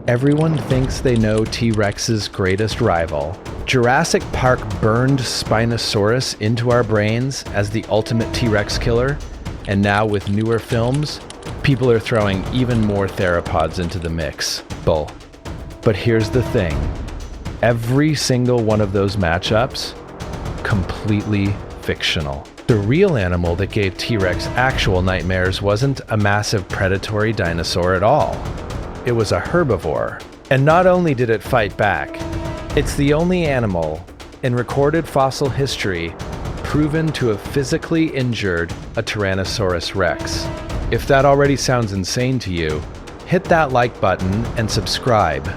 Everyone thinks they know T Rex's greatest rival. Jurassic Park burned Spinosaurus into our brains as the ultimate T Rex killer, and now with newer films, people are throwing even more theropods into the mix. Bull. But here's the thing. Every single one of those matchups, completely fictional. The real animal that gave T Rex actual nightmares wasn't a massive predatory dinosaur at all. It was a herbivore. And not only did it fight back, it's the only animal in recorded fossil history proven to have physically injured a Tyrannosaurus Rex. If that already sounds insane to you, hit that like button and subscribe,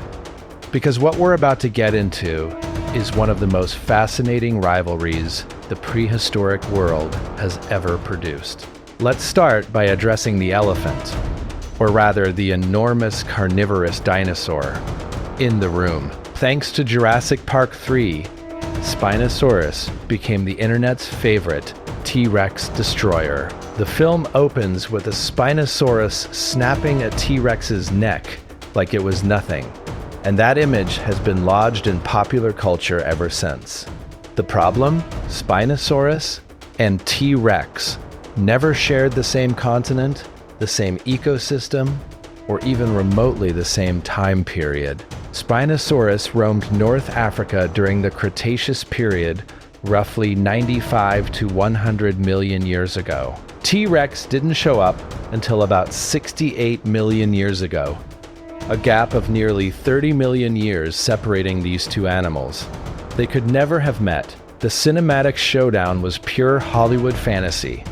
because what we're about to get into is one of the most fascinating rivalries the prehistoric world has ever produced. Let's start by addressing the elephant, or rather the enormous carnivorous dinosaur, in the room. Thanks to Jurassic Park 3, Spinosaurus became the internet's favorite T Rex destroyer. The film opens with a Spinosaurus snapping a T Rex's neck like it was nothing, and that image has been lodged in popular culture ever since. The problem? Spinosaurus and T Rex never shared the same continent, the same ecosystem, or even remotely the same time period. Spinosaurus roamed North Africa during the Cretaceous period, roughly 95 to 100 million years ago. T Rex didn't show up until about 68 million years ago, a gap of nearly 30 million years separating these two animals. They could never have met. The cinematic showdown was pure Hollywood fantasy.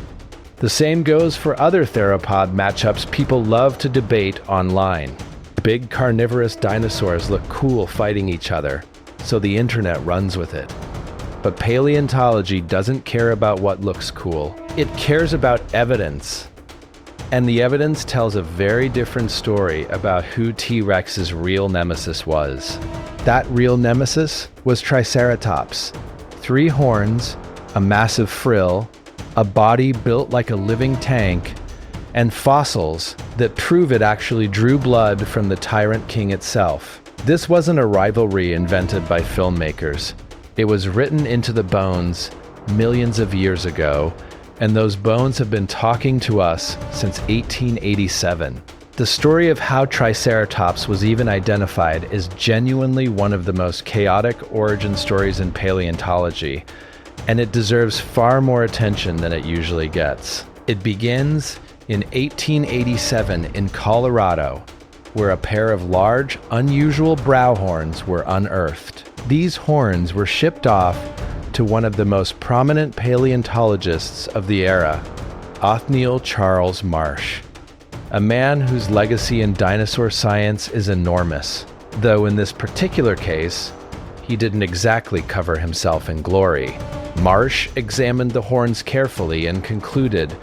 The same goes for other theropod matchups people love to debate online. Big carnivorous dinosaurs look cool fighting each other, so the internet runs with it. But paleontology doesn't care about what looks cool. It cares about evidence. And the evidence tells a very different story about who T Rex's real nemesis was. That real nemesis was Triceratops. 3 horns, a massive frill, a body built like a living tank, and fossils that prove it actually drew blood from the tyrant king itself. This wasn't a rivalry invented by filmmakers. It was written into the bones millions of years ago, and those bones have been talking to us since 1887. The story of how Triceratops was even identified is genuinely one of the most chaotic origin stories in paleontology, and it deserves far more attention than it usually gets. It begins in 1887 in Colorado, where a pair of large, unusual brow horns were unearthed. These horns were shipped off to one of the most prominent paleontologists of the era, Othniel Charles Marsh, a man whose legacy in dinosaur science is enormous, though in this particular case, he didn't exactly cover himself in glory. Marsh examined the horns carefully and concluded,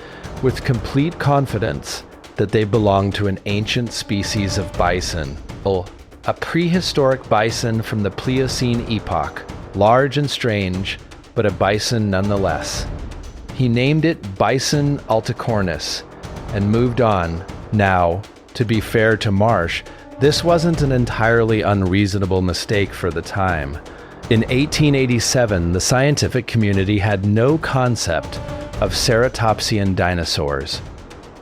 with complete confidence, that they belonged to an ancient species of bison, a prehistoric bison from the Pliocene epoch, large and strange, but a bison nonetheless. He named it Bison alticornis and moved on. Now, to be fair to Marsh, this wasn't an entirely unreasonable mistake for the time. In 1887, the scientific community had no concept of ceratopsian dinosaurs.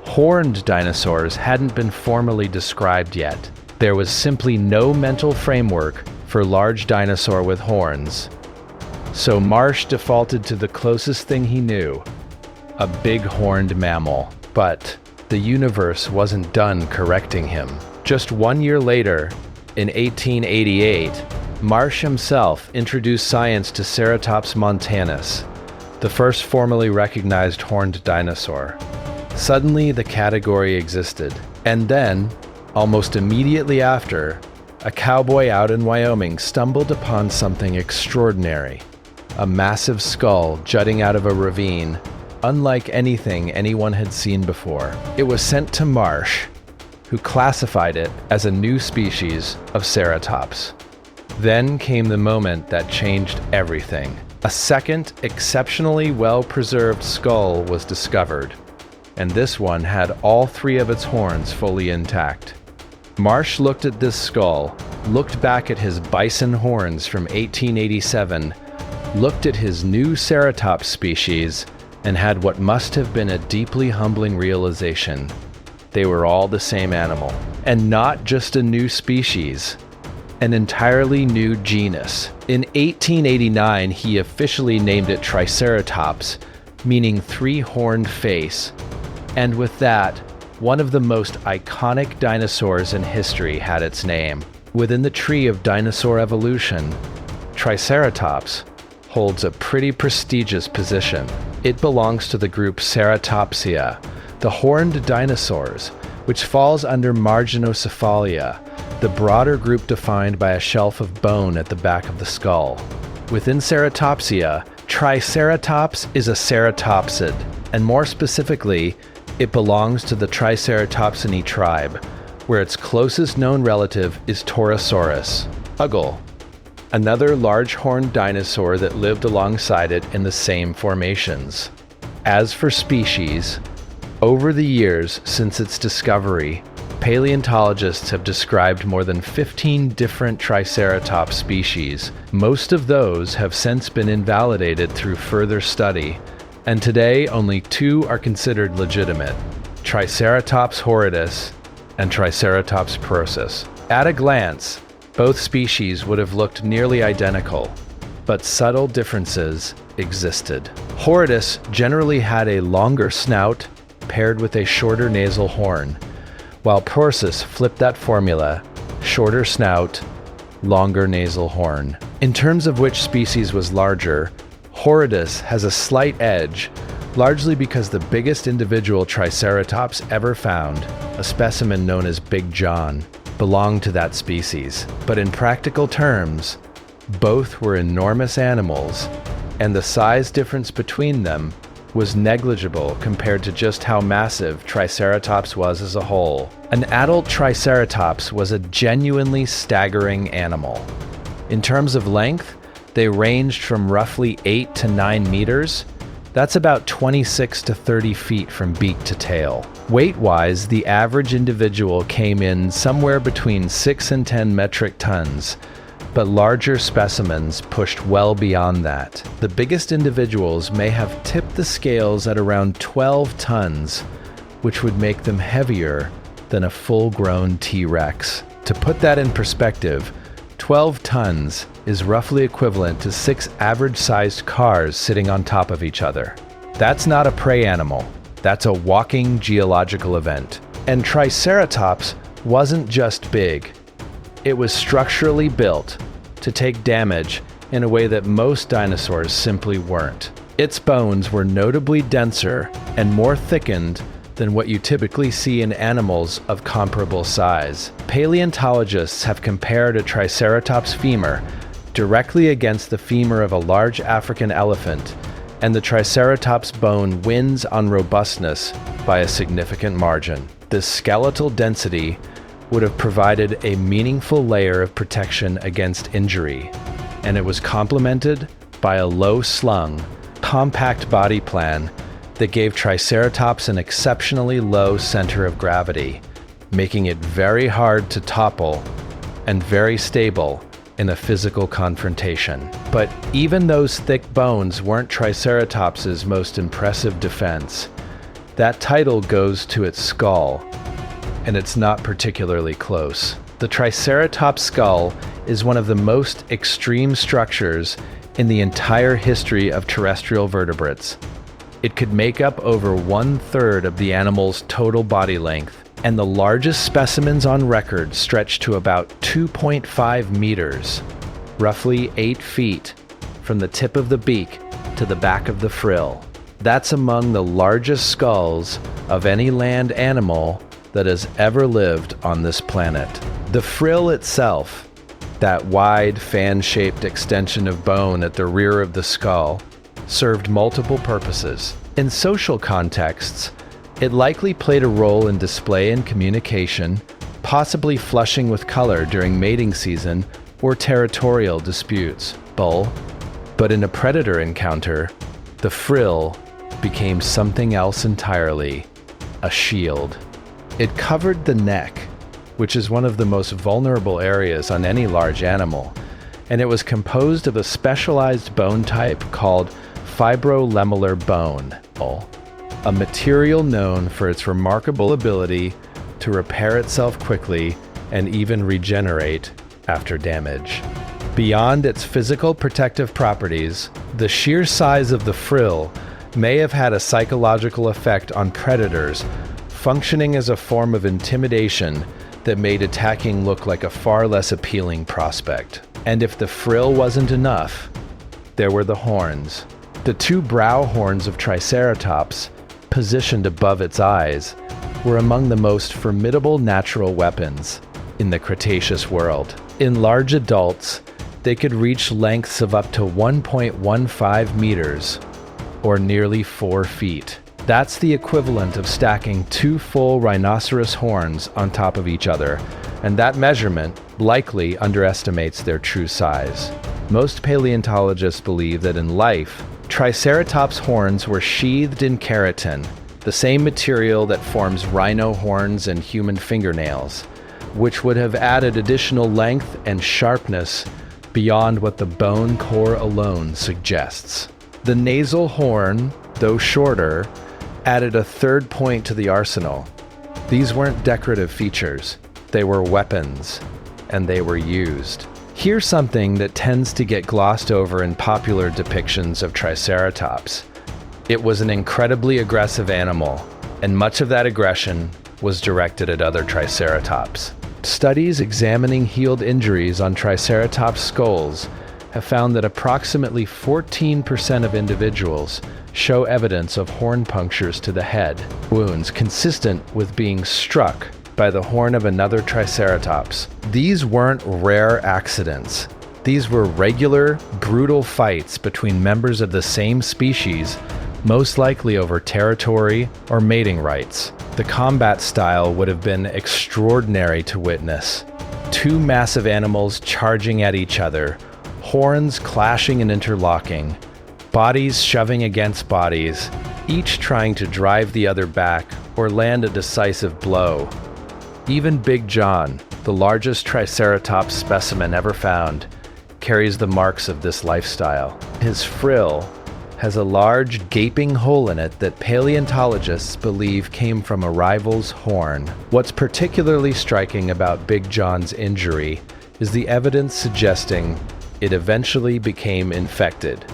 Horned dinosaurs hadn't been formally described yet. There was simply no mental framework for large dinosaur with horns. So Marsh defaulted to the closest thing he knew, a big horned mammal. But the universe wasn't done correcting him. Just 1 year later, in 1888, Marsh himself introduced science to Ceratops montanus, the first formally recognized horned dinosaur. Suddenly, the category existed. And then, almost immediately after, a cowboy out in Wyoming stumbled upon something extraordinary. A massive skull jutting out of a ravine, unlike anything anyone had seen before. It was sent to Marsh, who classified it as a new species of ceratops. Then came the moment that changed everything. A second, exceptionally well-preserved skull was discovered, and this one had all 3 of its horns fully intact. Marsh looked at this skull, looked back at his bison horns from 1887, looked at his new ceratops species, and had what must have been a deeply humbling realization. They were all the same animal, and not just a new species, an entirely new genus. In 1889, he officially named it Triceratops, meaning three-horned face, and with that, one of the most iconic dinosaurs in history had its name. Within the tree of dinosaur evolution, Triceratops holds a pretty prestigious position. It belongs to the group Ceratopsia, the horned dinosaurs, which falls under Marginocephalia, the broader group defined by a shelf of bone at the back of the skull. Within Ceratopsia, Triceratops is a ceratopsid, and more specifically, it belongs to the Triceratopsinae tribe, where its closest known relative is Torosaurus, Uggle, another large horned dinosaur that lived alongside it in the same formations. As for species, over the years since its discovery, paleontologists have described more than 15 different Triceratops species. Most of those have since been invalidated through further study, and today only two are considered legitimate: Triceratops horridus and Triceratops preuss. At a glance, both species would have looked nearly identical, but subtle differences existed. Horridus generally had a longer snout paired with a shorter nasal horn, while preuss flipped that formula: shorter snout, longer nasal horn. In terms of which species was larger, Horridus has a slight edge, largely because the biggest individual Triceratops ever found, a specimen known as Big John, belonged to that species. But in practical terms, both were enormous animals, and the size difference between them was negligible compared to just how massive Triceratops was as a whole. An adult Triceratops was a genuinely staggering animal. In terms of length, they ranged from roughly 8 to 9 meters. That's about 26 to 30 feet from beak to tail. Weight-wise, the average individual came in somewhere between 6 and 10 metric tons, but larger specimens pushed well beyond that. The biggest individuals may have tipped the scales at around 12 tons, which would make them heavier than a full-grown T Rex. To put that in perspective, 12 tons is roughly equivalent to 6 average-sized cars sitting on top of each other. That's not a prey animal. That's a walking geological event. And Triceratops wasn't just big. It was structurally built to take damage in a way that most dinosaurs simply weren't. Its bones were notably denser and more thickened than what you typically see in animals of comparable size. Paleontologists have compared a Triceratops femur directly against the femur of a large African elephant, and the Triceratops bone wins on robustness by a significant margin. This skeletal density would have provided a meaningful layer of protection against injury, and it was complemented by a low-slung, compact body plan that gave Triceratops an exceptionally low center of gravity, making it very hard to topple and very stable in a physical confrontation. But even those thick bones weren't Triceratops's most impressive defense. That title goes to its skull, and it's not particularly close. The Triceratops skull is one of the most extreme structures in the entire history of terrestrial vertebrates. It could make up over 1/3 of the animal's total body length, and the largest specimens on record stretch to about 2.5 meters, roughly 8 feet, from the tip of the beak to the back of the frill. That's among the largest skulls of any land animal that has ever lived on this planet. The frill itself, that wide fan-shaped extension of bone at the rear of the skull, served multiple purposes. In social contexts, it likely played a role in display and communication, possibly flushing with color during mating season or territorial disputes. But in a predator encounter, the frill became something else entirely: a shield. It covered the neck, which is one of the most vulnerable areas on any large animal, and it was composed of a specialized bone type called fibrolamellar bone, a material known for its remarkable ability to repair itself quickly and even regenerate after damage. Beyond its physical protective properties, the sheer size of the frill may have had a psychological effect on predators, functioning as a form of intimidation that made attacking look like a far less appealing prospect. And if the frill wasn't enough, there were the horns. The two brow horns of Triceratops, positioned above its eyes, were among the most formidable natural weapons in the Cretaceous world. In large adults, they could reach lengths of up to 1.15 meters, or nearly 4 feet. That's the equivalent of stacking 2 full rhinoceros horns on top of each other, and that measurement likely underestimates their true size. Most paleontologists believe that in life, Triceratops' horns were sheathed in keratin, the same material that forms rhino horns and human fingernails, which would have added additional length and sharpness beyond what the bone core alone suggests. The nasal horn, though shorter, added a third point to the arsenal. These weren't decorative features, they were weapons, and they were used. Here's something that tends to get glossed over in popular depictions of Triceratops. It was an incredibly aggressive animal, and much of that aggression was directed at other Triceratops. Studies examining healed injuries on Triceratops skulls have found that approximately 14% of individuals show evidence of horn punctures to the head, wounds consistent with being struck by the horn of another Triceratops. These weren't rare accidents. These were regular, brutal fights between members of the same species, most likely over territory or mating rights. The combat style would have been extraordinary to witness. 2 massive animals charging at each other, horns clashing and interlocking, bodies shoving against bodies, each trying to drive the other back or land a decisive blow. Even Big John, the largest Triceratops specimen ever found, carries the marks of this lifestyle. His frill has a large gaping hole in it that paleontologists believe came from a rival's horn. What's particularly striking about Big John's injury is the evidence suggesting it eventually became infected,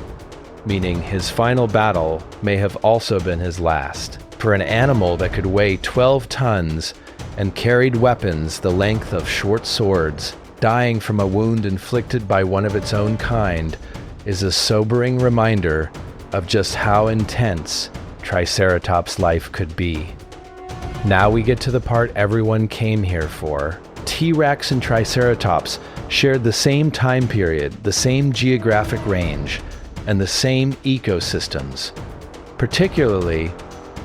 meaning his final battle may have also been his last. For an animal that could weigh 12 tons and carried weapons the length of short swords, dying from a wound inflicted by one of its own kind is a sobering reminder of just how intense Triceratops' life could be. Now we get to the part everyone came here for. T Rex and Triceratops shared the same time period, the same geographic range, and the same ecosystems, particularly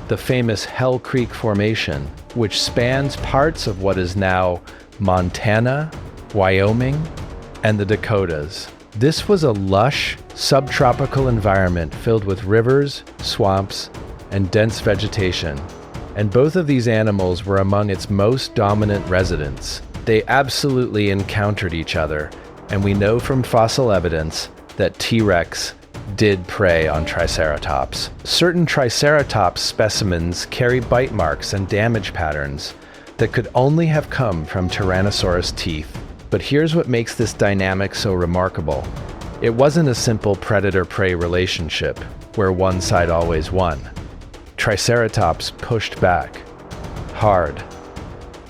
the famous Hell Creek Formation, which spans parts of what is now Montana, Wyoming, and the Dakotas. This was a lush, subtropical environment filled with rivers, swamps, and dense vegetation, and both of these animals were among its most dominant residents. They absolutely encountered each other, and we know from fossil evidence that T Rex did prey on Triceratops. Certain Triceratops specimens carry bite marks and damage patterns that could only have come from Tyrannosaurus teeth. But here's what makes this dynamic so remarkable. It wasn't a simple predator-prey relationship where one side always won. Triceratops pushed back hard,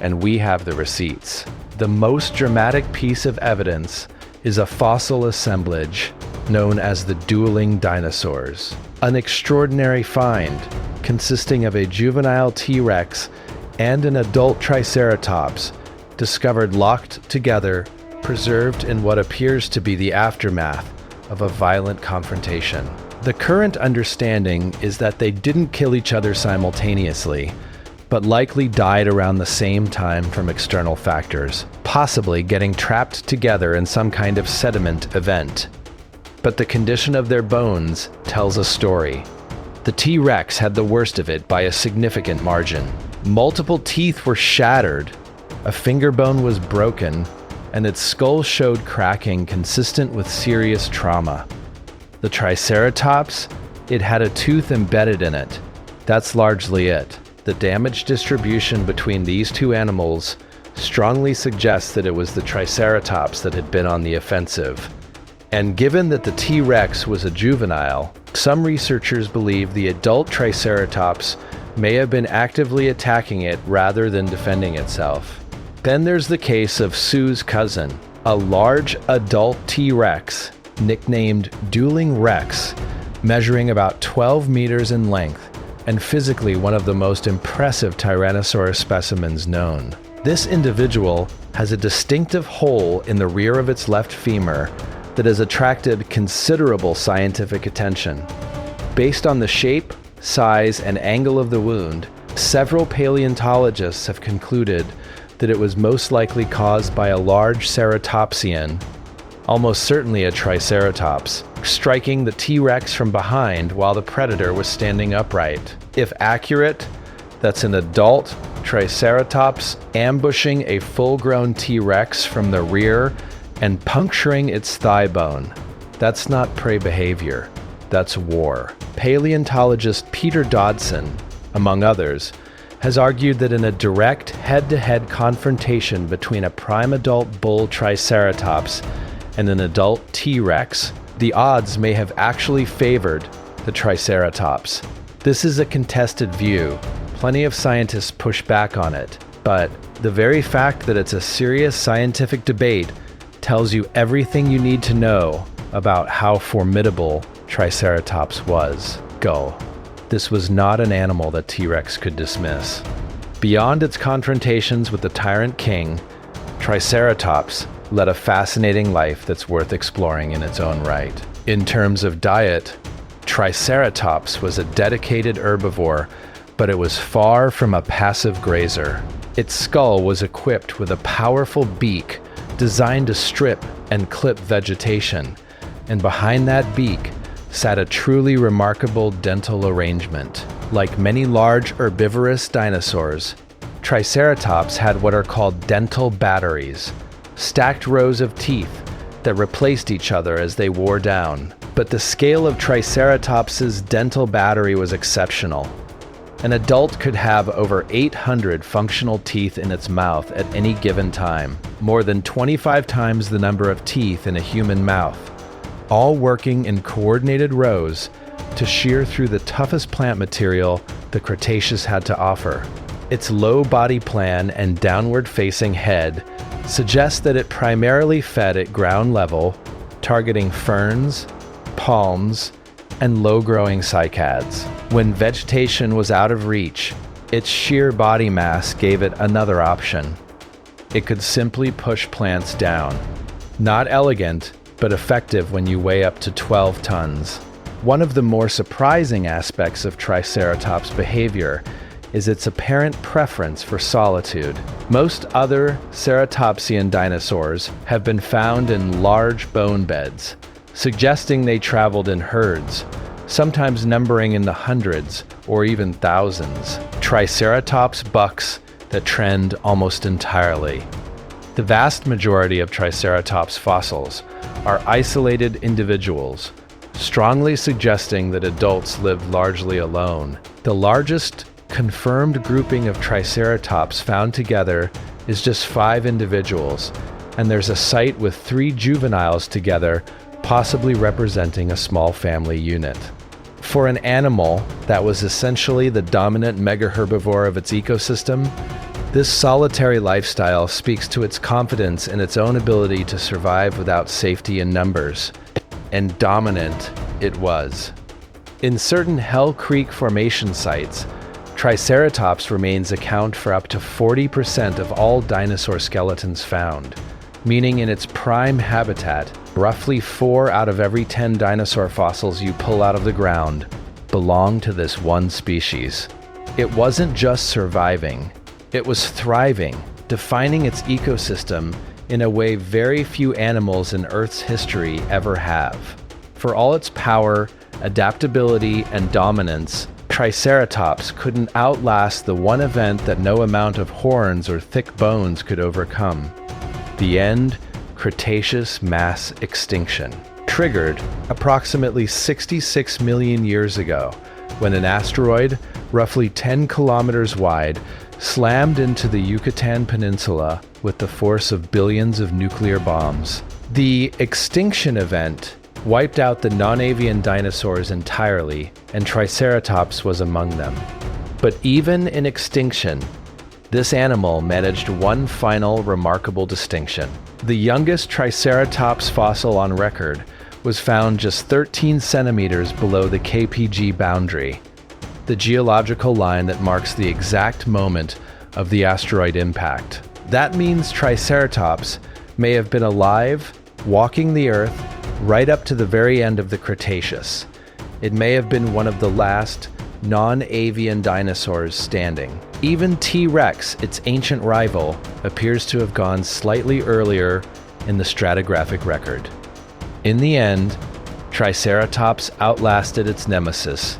and we have the receipts. The most dramatic piece of evidence is a fossil assemblage known as the dueling dinosaurs, an extraordinary find consisting of a juvenile T Rex and an adult Triceratops discovered locked together, preserved in what appears to be the aftermath of a violent confrontation. The current understanding is that they didn't kill each other simultaneously, but likely died around the same time from external factors, possibly getting trapped together in some kind of sediment event. But the condition of their bones tells a story. The T Rex had the worst of it by a significant margin. Multiple teeth were shattered, A finger bone was broken, and its skull showed cracking consistent with serious trauma. The Triceratops, it had a tooth embedded in it. That's largely it. The damage distribution between these two animals strongly suggests that it was the Triceratops that had been on the offensive. And given that the T Rex was a juvenile, some researchers believe the adult Triceratops may have been actively attacking it rather than defending itself. Then there's the case of Sue's cousin, a large adult T Rex, nicknamed Dueling Rex, measuring about 12 meters in length, and physically one of the most impressive Tyrannosaurus specimens known. This individual has a distinctive hole in the rear of its left femur that has attracted considerable scientific attention. Based on the shape, size, and angle of the wound, several paleontologists have concluded that it was most likely caused by a large ceratopsian, almost certainly a Triceratops, striking the T Rex from behind while the predator was standing upright. If accurate, that's an adult Triceratops ambushing a full-grown T Rex from the rear and puncturing its thigh bone. That's not prey behavior, that's war. Paleontologist Peter Dodson, among others, has argued that in a direct head-to-head confrontation between a prime adult bull Triceratops and an adult T Rex, the odds may have actually favored the Triceratops. This is a contested view. Plenty of scientists push back on it, but the very fact that it's a serious scientific debate tells you everything you need to know about how formidable Triceratops was. Go. This was not an animal that T Rex could dismiss. Beyond its confrontations with the tyrant king, Triceratops led a fascinating life that's worth exploring in its own right. In terms of diet, Triceratops was a dedicated herbivore, but it was far from a passive grazer. Its skull was equipped with a powerful beak designed to strip and clip vegetation, and behind that beak sat a truly remarkable dental arrangement. Like many large herbivorous dinosaurs, Triceratops had what are called dental batteries, stacked rows of teeth that replaced each other as they wore down. But the scale of Triceratops's dental battery was exceptional. An adult could have over 800 functional teeth in its mouth at any given time, more than 25 times the number of teeth in a human mouth, all working in coordinated rows to shear through the toughest plant material the Cretaceous had to offer. Its low body plan and downward-facing head suggest that it primarily fed at ground level, targeting ferns, palms, and low-growing cycads. When vegetation was out of reach, its sheer body mass gave it another option. It could simply push plants down. Not elegant, but effective when you weigh up to 12 tons. One of the more surprising aspects of Triceratops' behavior is its apparent preference for solitude. Most other ceratopsian dinosaurs have been found in large bone beds, suggesting they traveled in herds, sometimes numbering in the hundreds or even thousands. Triceratops bucks that trend almost entirely. The vast majority of Triceratops fossils are isolated individuals, strongly suggesting that adults lived largely alone. The largest confirmed grouping of Triceratops found together is just 5 individuals, and there's a site with 3 juveniles together, possibly representing a small family unit. For an animal that was essentially the dominant megaherbivore of its ecosystem, this solitary lifestyle speaks to its confidence in its own ability to survive without safety in numbers. And dominant it was. In certain Hell Creek Formation sites, Triceratops remains account for up to 40% of all dinosaur skeletons found, meaning in its prime habitat, roughly 4 out of every 10 dinosaur fossils you pull out of the ground belong to this one species. It wasn't just surviving, it was thriving, defining its ecosystem in a way very few animals in Earth's history ever have. For all its power, adaptability, and dominance, Triceratops couldn't outlast the one event that no amount of horns or thick bones could overcome: the end Cretaceous mass extinction, triggered approximately 66 million years ago when an asteroid, roughly 10 kilometers wide, slammed into the Yucatan Peninsula with the force of billions of nuclear bombs. The extinction event wiped out the non-avian dinosaurs entirely, and Triceratops was among them. But even in extinction, this animal managed one final remarkable distinction. The youngest Triceratops fossil on record was found just 13 centimeters below the KPG boundary, the geological line that marks the exact moment of the asteroid impact. That means Triceratops may have been alive, walking the Earth, right up to the very end of the Cretaceous. It may have been one of the last non-avian dinosaurs standing. Even T Rex, its ancient rival, appears to have gone slightly earlier in the stratigraphic record. In the end, Triceratops outlasted its nemesis,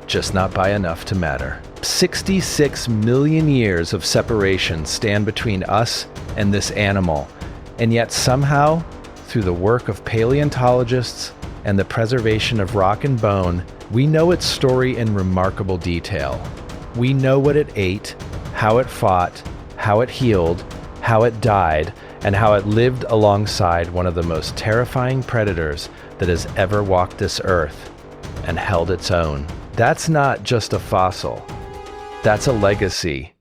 just not by enough to matter. 66 million years of separation stand between us and this animal, and yet somehow, through the work of paleontologists and the preservation of rock and bone, we know its story in remarkable detail. We know what it ate, how it fought, how it healed, how it died, and how it lived alongside one of the most terrifying predators that has ever walked this earth and held its own. That's not just a fossil. That's a legacy.